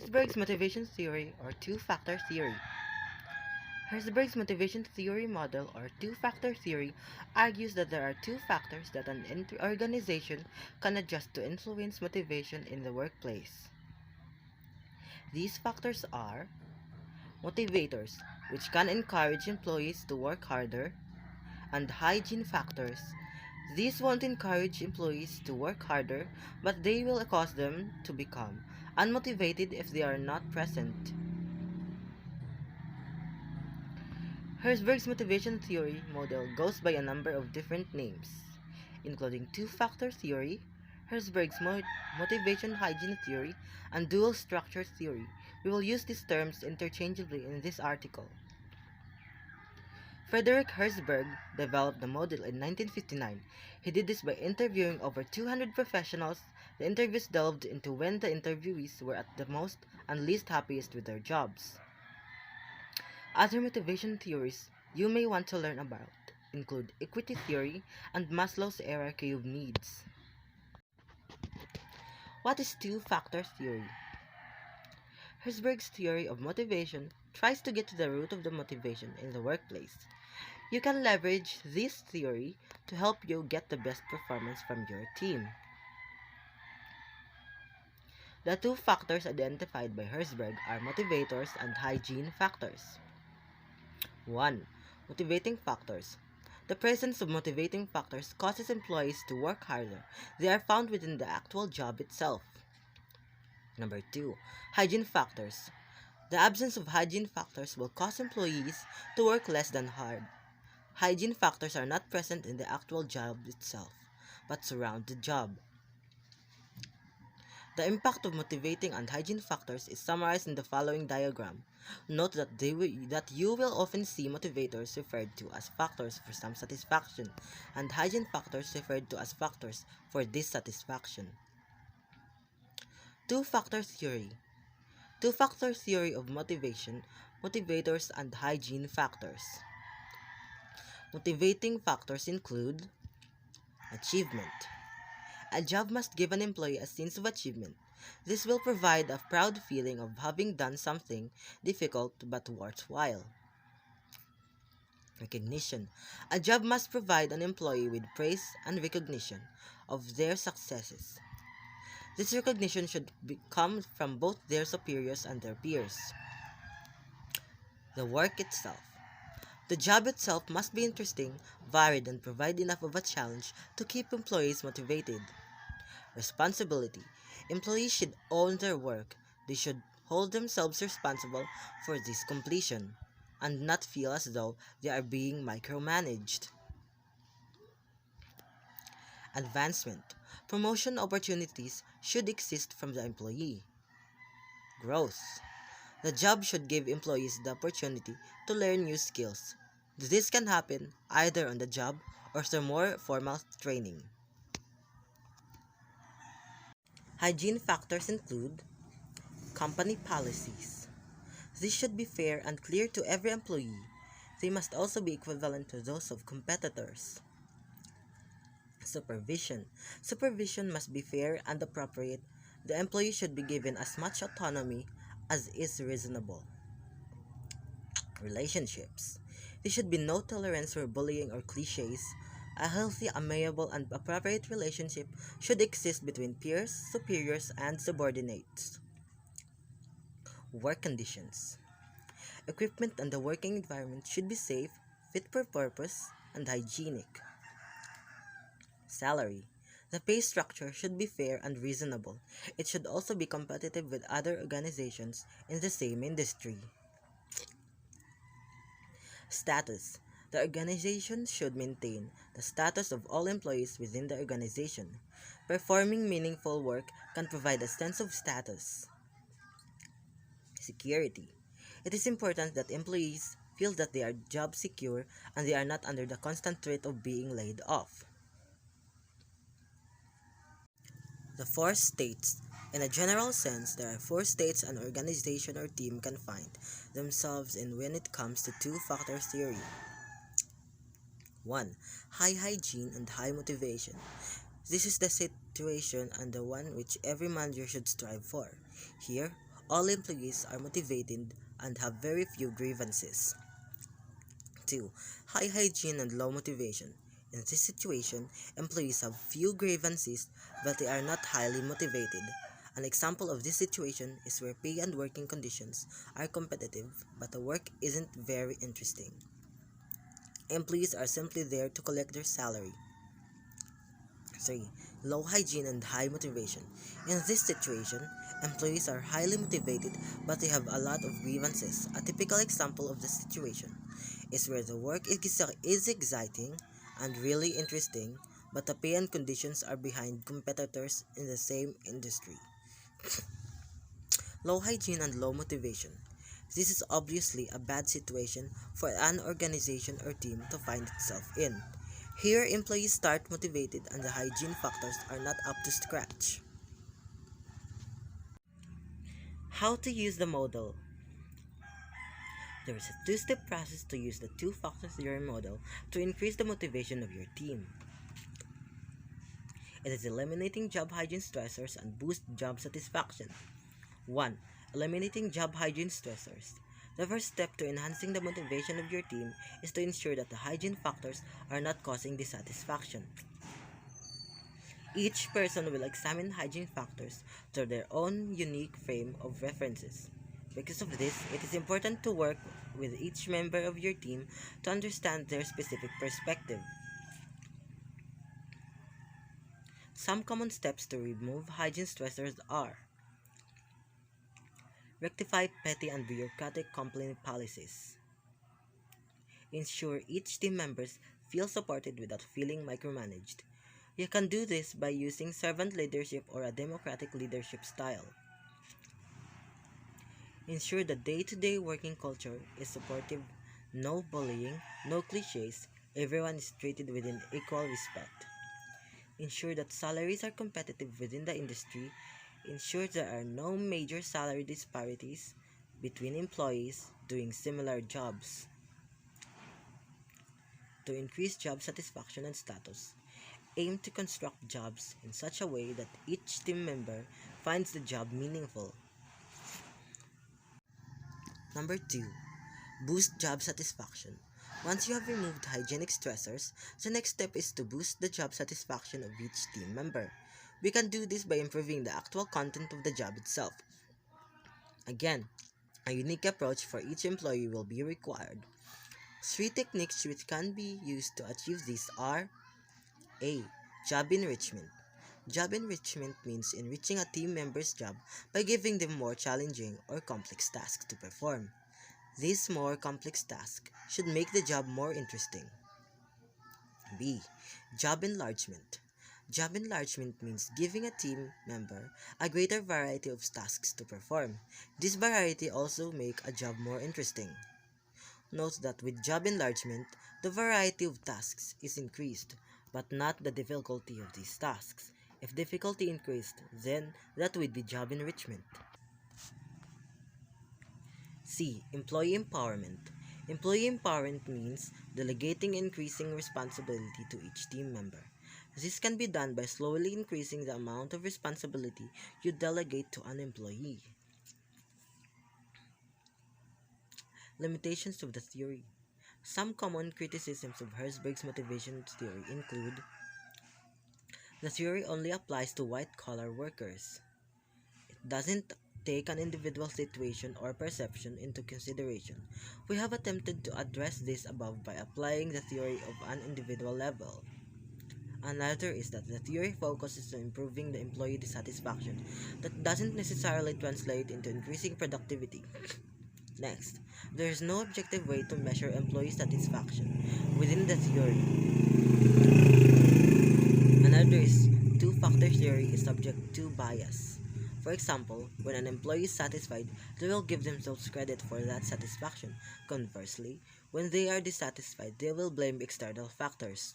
Hersberg's motivation theory or two-factor theory. Hersberg's motivation theory model or two-factor theory argues that there are two factors that an organization can adjust to influence motivation in the workplace. These factors are motivators, which can encourage employees to work harder, and hygiene factors. These won't encourage employees to work harder, but they will cause them to become unmotivated if they are not present. Hersberg's motivation theory model goes by a number of different names, including two-factor theory, Hersberg's motivation hygiene theory, and dual structure theory. We will use these terms interchangeably in this article. Frederick Hersberg developed the model in 1959. He did this by interviewing over 200 professionals. The interviews delved into when the interviewees were at the most and least happiest with their jobs. Other motivation theories you may want to learn about include equity theory and Maslow's hierarchy of needs. What is two-factor theory? Hersberg's theory of motivation tries to get to the root of the motivation in the workplace. You can leverage this theory to help you get the best performance from your team. The two factors identified by Hersberg are motivators and hygiene factors. 1. Motivating factors. The presence of motivating factors causes employees to work harder. They are found within the actual job itself. Number 2. Hygiene factors. The absence of hygiene factors will cause employees to work less than hard. Hygiene factors are not present in the actual job itself, but surround the job. The impact of motivating and hygiene factors is summarized in the following diagram. Note that you will often see motivators referred to as factors for some satisfaction, and hygiene factors referred to as factors for dissatisfaction. Two-factor theory. Two-factor theory of motivation, motivators, and hygiene factors. Motivating factors include achievement. A job must give an employee a sense of achievement. This will provide a proud feeling of having done something difficult but worthwhile. Recognition. A job must provide an employee with praise and recognition of their successes. This recognition should come from both their superiors and their peers. The work itself. The job itself must be interesting, varied, and provide enough of a challenge to keep employees motivated. Responsibility. Employees should own their work. They should hold themselves responsible for this completion and not feel as though they are being micromanaged. Advancement. Promotion opportunities should exist from the employee. Growth. The job should give employees the opportunity to learn new skills. This can happen either on the job or through more formal training. Hygiene factors include company policies. These should be fair and clear to every employee. They must also be equivalent to those of competitors. Supervision. Supervision must be fair and appropriate. The employee should be given as much autonomy as is reasonable. Relationships. There should be no tolerance for bullying or cliches. A healthy, amiable, and appropriate relationship should exist between peers, superiors, and subordinates. Work conditions. Equipment and the working environment should be safe, fit for purpose, and hygienic. Salary. The pay structure should be fair and reasonable. It should also be competitive with other organizations in the same industry. Status. The organization should maintain the status of all employees within the organization. Performing meaningful work can provide a sense of status. Security. It is important that employees feel that they are job secure and they are not under the constant threat of being laid off. The 4 states. In a general sense, there are 4 states an organization or team can find themselves in when it comes to two-factor theory. 1. High hygiene and high motivation. This is the situation and the one which every manager should strive for. Here, All employees are motivated and have very few grievances. 2. High hygiene and low motivation. In this situation, employees have few grievances but they are not highly motivated. An example of this situation is where pay and working conditions are competitive but the work isn't very interesting. Employees are simply there to collect their salary. 3. Low hygiene and high motivation. In this situation, employees are highly motivated but they have a lot of grievances. A typical example of the situation is where the work is exciting and really interesting but the pay and conditions are behind competitors in the same industry. Low hygiene and low motivation. This is obviously a bad situation for an organization or team to find itself in. Here, employees start motivated and the hygiene factors are not up to scratch. How to use the model. There is a two-step process to use the two-factor theory model to increase the motivation of your team. It is eliminating job hygiene stressors and boost job satisfaction. 1. Eliminating job hygiene stressors. The first step to enhancing the motivation of your team is to ensure that the hygiene factors are not causing dissatisfaction. Each person will examine hygiene factors through their own unique frame of references. Because of this, it is important to work with each member of your team to understand their specific perspective. Some common steps to remove hygiene stressors are: rectify petty and bureaucratic complaint policies. Ensure each team members feel supported without feeling micromanaged. You can do this by using servant leadership or a democratic leadership style. Ensure the day-to-day working culture is supportive, no bullying, no cliches, everyone is treated with an equal respect. Ensure that salaries are competitive within the industry. Ensure there are no major salary disparities between employees doing similar jobs. To increase job satisfaction and status, aim to construct jobs in such a way that each team member finds the job meaningful. Number 2. Boost job satisfaction. Once you have removed hygienic stressors, the next step is to boost the job satisfaction of each team member. We can do this by improving the actual content of the job itself. Again, a unique approach for each employee will be required. 3 techniques which can be used to achieve this are: A. Job enrichment. Job enrichment means enriching a team member's job by giving them more challenging or complex tasks to perform. These more complex tasks should make the job more interesting. B. Job enlargement. Job enlargement means giving a team member a greater variety of tasks to perform. This variety also makes a job more interesting. Note that with job enlargement, the variety of tasks is increased, but not the difficulty of these tasks. If difficulty increased, then that would be job enrichment. C. Employee empowerment. Employee empowerment means delegating increasing responsibility to each team member. This can be done by slowly increasing the amount of responsibility you delegate to an employee. Limitations of the theory. Some common criticisms of Hersberg's motivation theory include: the theory only applies to white-collar workers. It doesn't take an individual situation or perception into consideration. We have attempted to address this above by applying the theory of an individual level. Another is that the theory focuses on improving the employee satisfaction. That doesn't necessarily translate into increasing productivity. Next, there is no objective way to measure employee satisfaction within the theory. Another is two-factor theory is subject to bias. For example, when an employee is satisfied, they will give themselves credit for that satisfaction. Conversely, when they are dissatisfied, they will blame external factors.